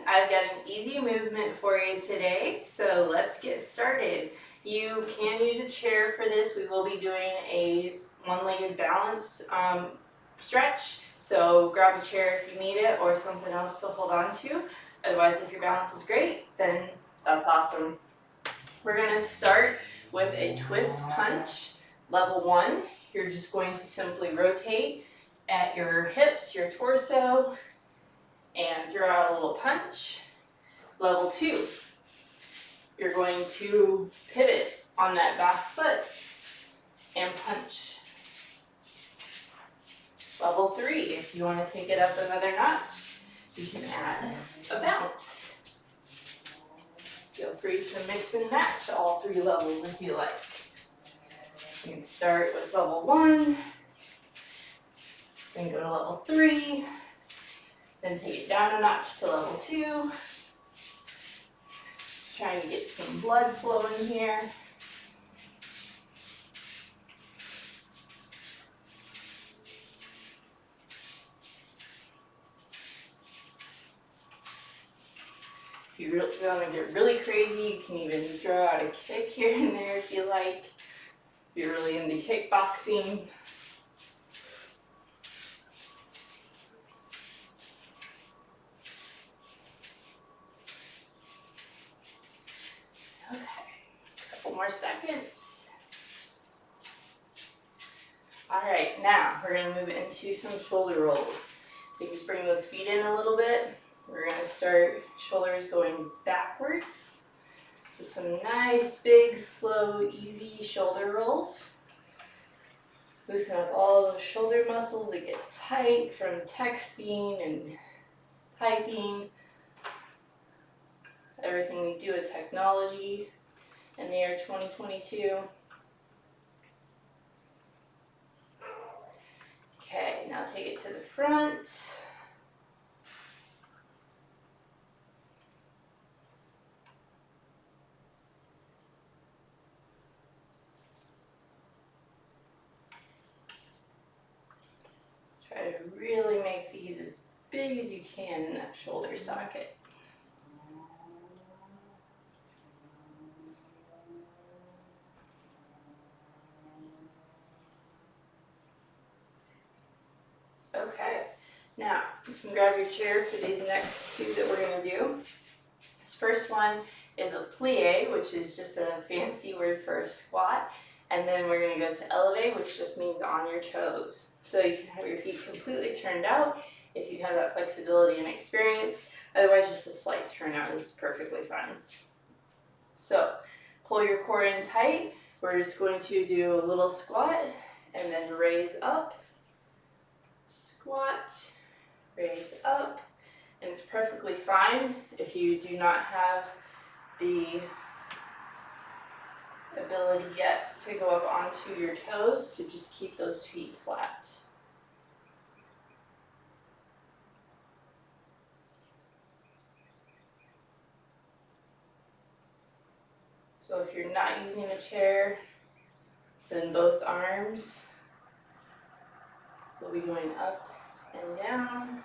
I've got an easy movement for you today, so let's get started. You can use a chair for this. We will be doing a one-legged balance stretch, so grab a chair if you need it or something else to hold on to. Otherwise, if your balance is great, then that's awesome. We're going to start with a twist punch, level 1. You're just going to simply rotate at your hips, your torso, and throw out a little punch. Level 2, you're going to pivot on that back foot and punch. Level 3, if you want to take it up another notch, you can add a bounce. Feel free to mix and match all 3 levels if you like. You can start with level 1, then go to level 3, then take it down a notch to level 2. Just trying to get some blood flowing here. If you really want to get really crazy, you can even throw out a kick here and there if you like. If you're really into kickboxing. Okay, a couple more seconds. All right, now we're going to move into some shoulder rolls. So you just bring those feet in a little bit. We're going to start shoulders going backwards. Just some nice, big, slow, easy shoulder rolls. Loosen up all those shoulder muscles that get tight from texting and typing. Everything we do with technology in the year 2022. Okay, now take it to the front. Try to really make these as big as you can in that shoulder socket. Okay, now you can grab your chair for these next 2 that we're going to do. This first one is a plie, which is just a fancy word for a squat. And then we're going to go to elevate, which just means on your toes. So you can have your feet completely turned out if you have that flexibility and experience. Otherwise, just a slight turnout is perfectly fine. So pull your core in tight. We're just going to do a little squat and then raise up. Squat, raise up. And it's perfectly fine if you do not have the ability yet to go up onto your toes, to just keep those feet flat. So if you're not using a chair, then both arms will be going up and down.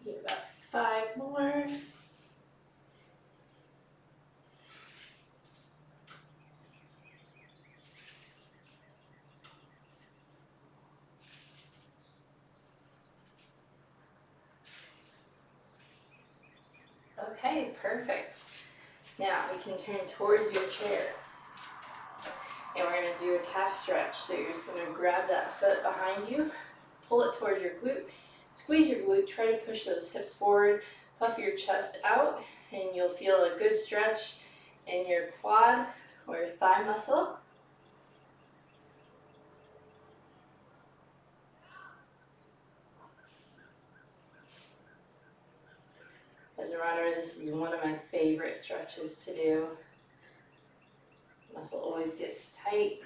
Do about 5 more. Okay, perfect. Now we can turn towards your chair. And we're going to do a calf stretch. So you're just going to grab that foot behind you, pull it towards your glute, squeeze your glute, try to push those hips forward, puff your chest out, and you'll feel a good stretch in your quad or your thigh muscle. matter. This is one of my favorite stretches to do. Muscle always gets tight.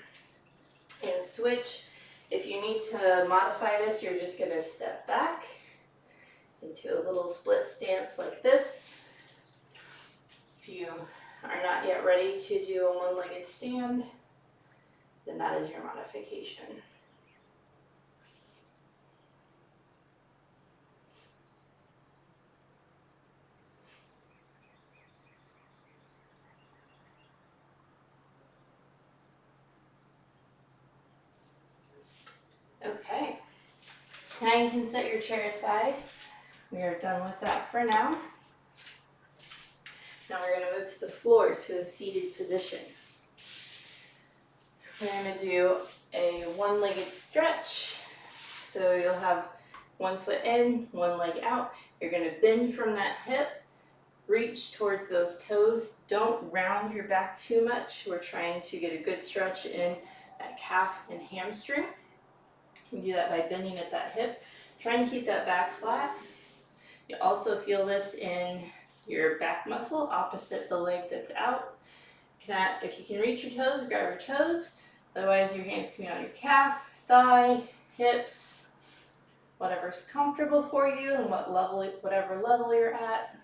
And switch. If you need to modify this, you're just going to step back into a little split stance like this. If you are not yet ready to do a one-legged stand, then that is your modification. Okay, now you can set your chair aside. We are done with that for now. Now we're going to move to the floor to a seated position. We're going to do a one-legged stretch. So you'll have one foot in, one leg out. You're going to bend from that hip, reach towards those toes. Don't round your back too much. We're trying to get a good stretch in that calf and hamstring. You can do that by bending at that hip, trying to keep that back flat. You also feel this in your back muscle opposite the leg that's out. If you can reach your toes, grab your toes. Otherwise, your hands can be on your calf, thigh, hips, whatever's comfortable for you and whatever level you're at.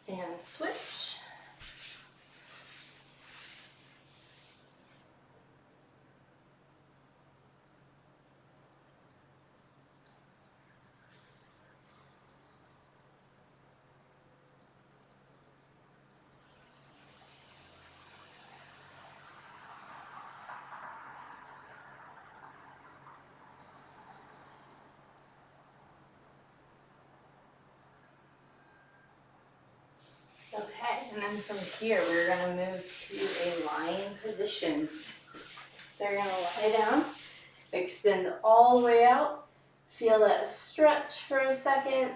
And switch. Okay, and then from here, we're going to move to a lying position. So you're going to lie down, extend all the way out, feel that stretch for a second,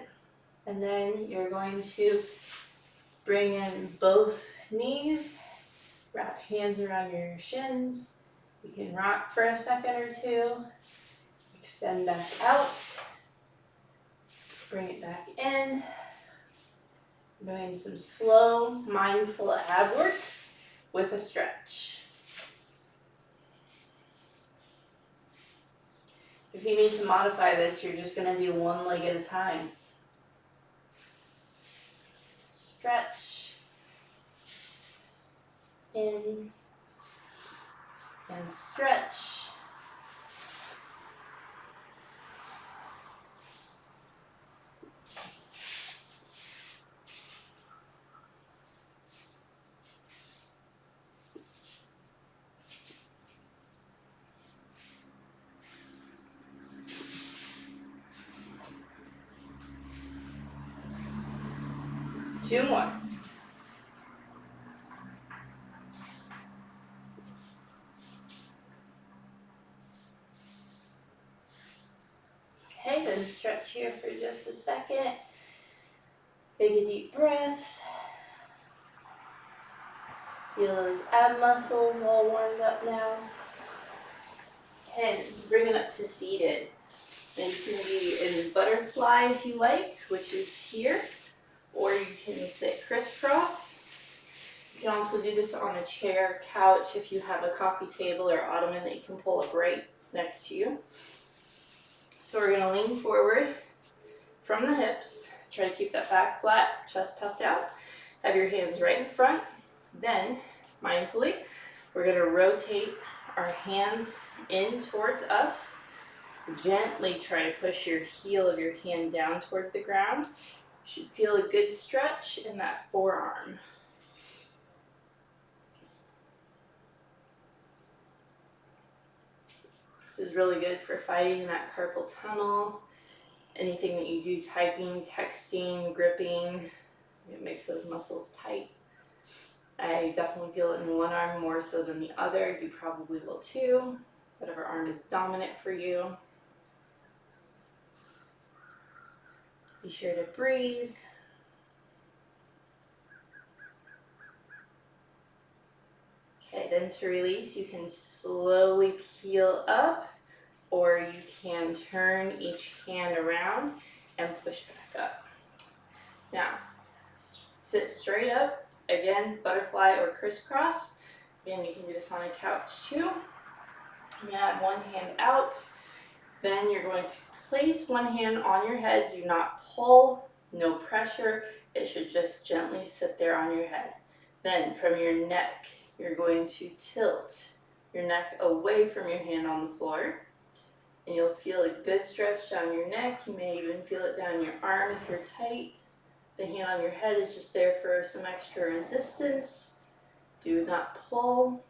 and then you're going to bring in both knees, wrap hands around your shins. You can rock for a second or two, extend back out, bring it back in. Doing some slow, mindful ab work with a stretch. If you need to modify this, you're just going to do one leg at a time. Stretch. In. And stretch. 2 more. Okay, then stretch here for just a second. Take a deep breath. Feel those ab muscles all warmed up now. And bring it up to seated. And you can be in butterfly if you like, which is here, or you can sit crisscross. You can also do this on a chair, couch, if you have a coffee table or ottoman that you can pull up right next to you. So we're gonna lean forward from the hips. Try to keep that back flat, chest puffed out. Have your hands right in front. Then, mindfully, we're gonna rotate our hands in towards us. Gently try to push your heel of your hand down towards the ground. You should feel a good stretch in that forearm. This is really good for fighting that carpal tunnel. Anything that you do, typing, texting, gripping, it makes those muscles tight. I definitely feel it in one arm more so than the other. You probably will too. Whatever arm is dominant for you. Be sure to breathe. Okay, then to release, you can slowly peel up or you can turn each hand around and push back up. Now, sit straight up, again, butterfly or crisscross. Again, you can do this on a couch too. I'm gonna have one hand out, then you're going to place one hand on your head. Do not pull, no pressure. It should just gently sit there on your head. Then from your neck, you're going to tilt your neck away from your hand on the floor. And you'll feel a good stretch down your neck. You may even feel it down your arm if you're tight. The hand on your head is just there for some extra resistance. Do not pull.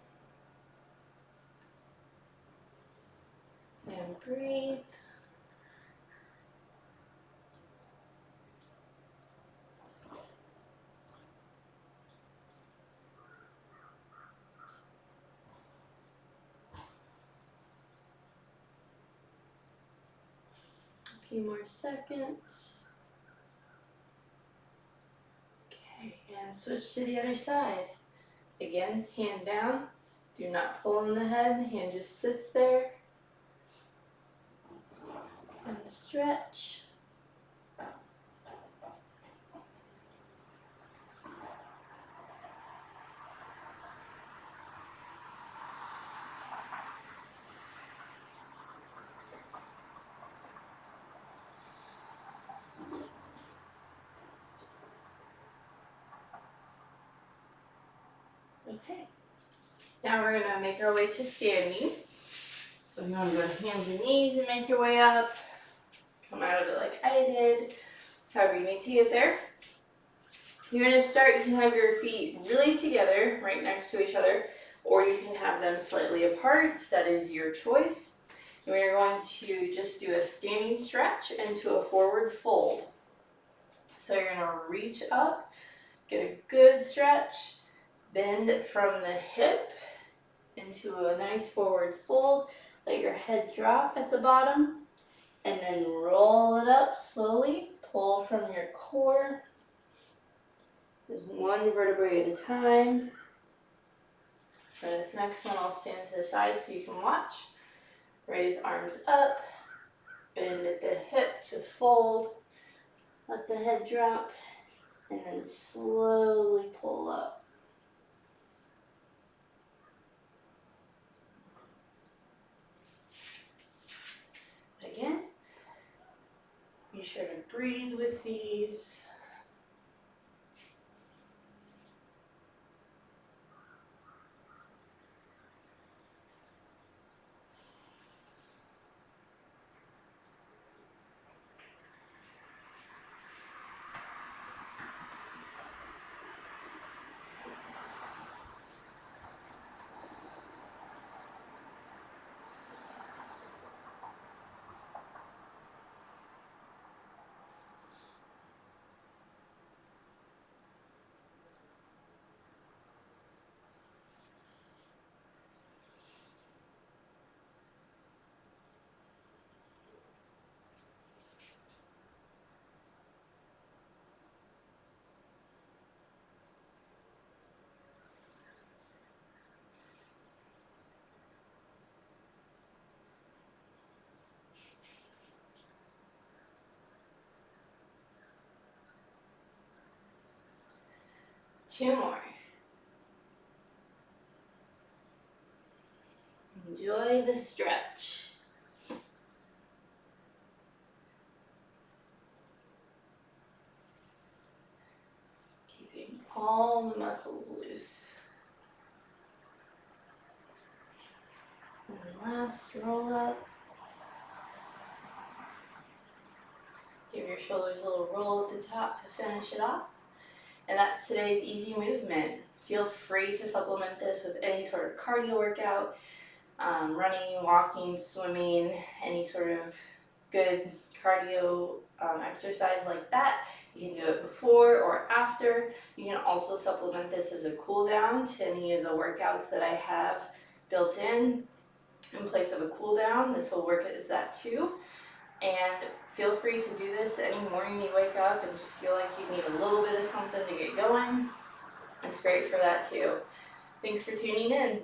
And breathe. A few more seconds. Okay, and switch to the other side. Again, hand down. Do not pull in the head. The hand just sits there. And stretch. Okay. Now we're gonna make our way to standing. So you wanna go to hands and knees and make your way up. Come out of it like I did. However you need to get there. You're gonna start, you can have your feet really together, right next to each other, or you can have them slightly apart. That is your choice. And we're going to just do a standing stretch into a forward fold. So you're gonna reach up, get a good stretch, bend from the hip into a nice forward fold. Let your head drop at the bottom, and then roll it up slowly. Pull from your core. Just one vertebrae at a time. For this next one, I'll stand to the side so you can watch. Raise arms up, bend at the hip to fold. Let the head drop, and then slowly pull up. Again, be sure to breathe with these. Two more. Enjoy the stretch. Keeping all the muscles loose. And then last, roll up. Give your shoulders a little roll at the top to finish it off. And that's today's easy movement. Feel free to supplement this with any sort of cardio workout, running, walking, swimming, any sort of good cardio exercise like that. You can do it before or after. You can also supplement this as a cool down to any of the workouts that I have built in place of a cool down. This will work as that too. And feel free to do this any morning you wake up and just feel like you need a little bit of something to get going. It's great for that too. Thanks for tuning in.